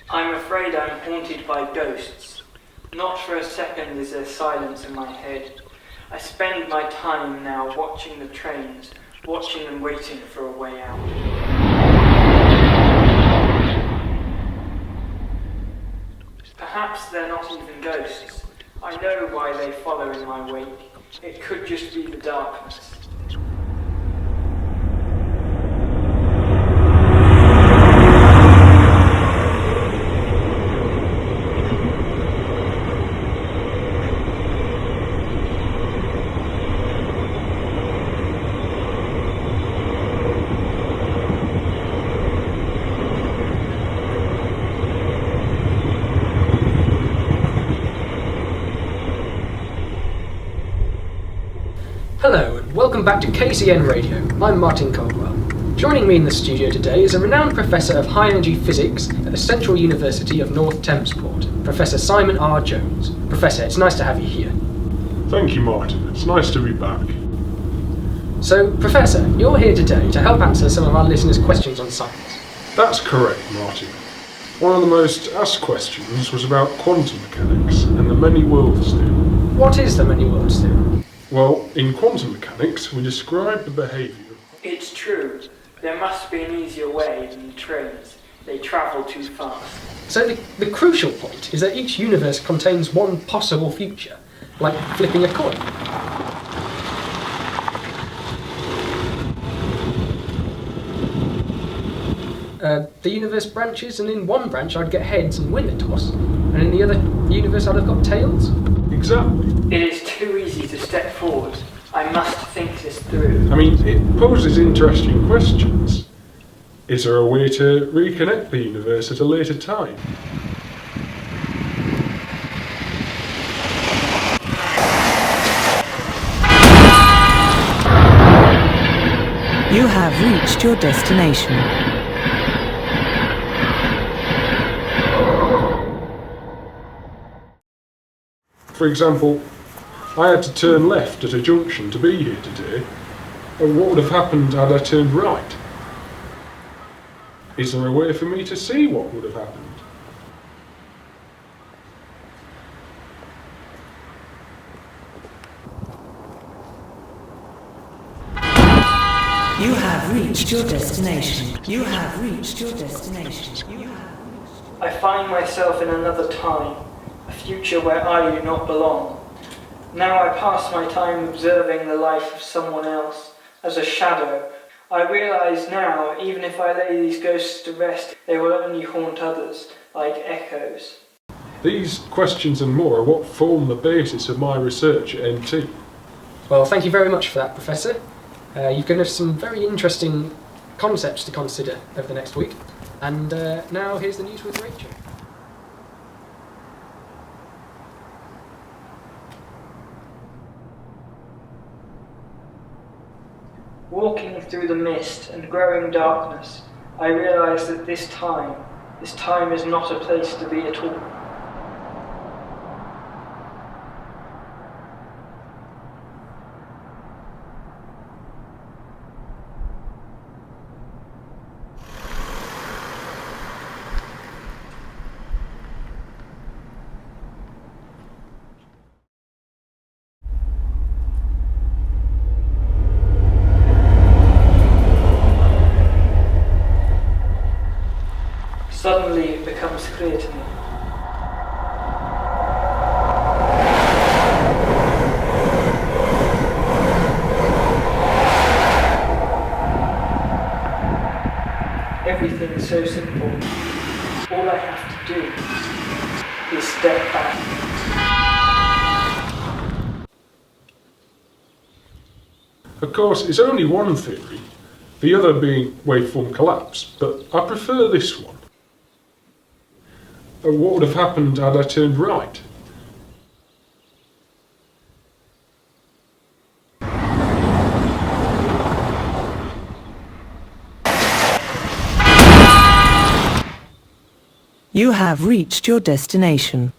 I'm afraid I'm haunted by ghosts. Not for a second is there silence in my head. I spend my time now watching the trains, watching them waiting for a way out. Perhaps they're not even ghosts. I know why they follow in my wake. It could just be the darkness. Hello and welcome back to KCN Radio. I'm Martin Caldwell. Joining me in the studio today is a renowned professor of high energy physics at the Central University of North Thamesport, Professor Simon R. Jones. Professor, it's nice to have you here. Thank you, Martin. It's nice to be back. So, Professor, you're here today to help answer some of our listeners' questions on science. That's correct, Martin. One of the most asked questions was about quantum mechanics and the many worlds theorem. What is the many worlds theorem? Well, in quantum mechanics, we describe the behaviour. It's true. There must be an easier way than the trains. They travel too fast. So the crucial point is that each universe contains one possible future, like flipping a coin. The universe branches, and in one branch I'd get heads and win the toss, and in the other universe I'd have got tails. Exactly. It is too easy to step forward. I must think this through. I mean, it poses interesting questions. Is there a way to reconnect the universe at a later time? You have reached your destination. For example, I had to turn left at a junction to be here today, and what would have happened had I turned right? Is there a way for me to see what would have happened? You have reached your destination. You have reached your destination. I find myself in another time, a future where I do not belong. Now I pass my time observing the life of someone else, as a shadow. I realise now, even if I lay these ghosts to rest, they will only haunt others, like echoes. These questions and more are what form the basis of my research at NT. Well, thank you very much for that, Professor. You've given us some very interesting concepts to consider over the next week. And now here's the news with Rachel. Walking through the mist and growing darkness, I realise that this time is not a place to be at all. Suddenly it becomes clear to me. Everything is so simple. All I have to do is step back. Of course, it's only one theory, the other being waveform collapse, but I prefer this one. What would have happened had I turned right? You have reached your destination.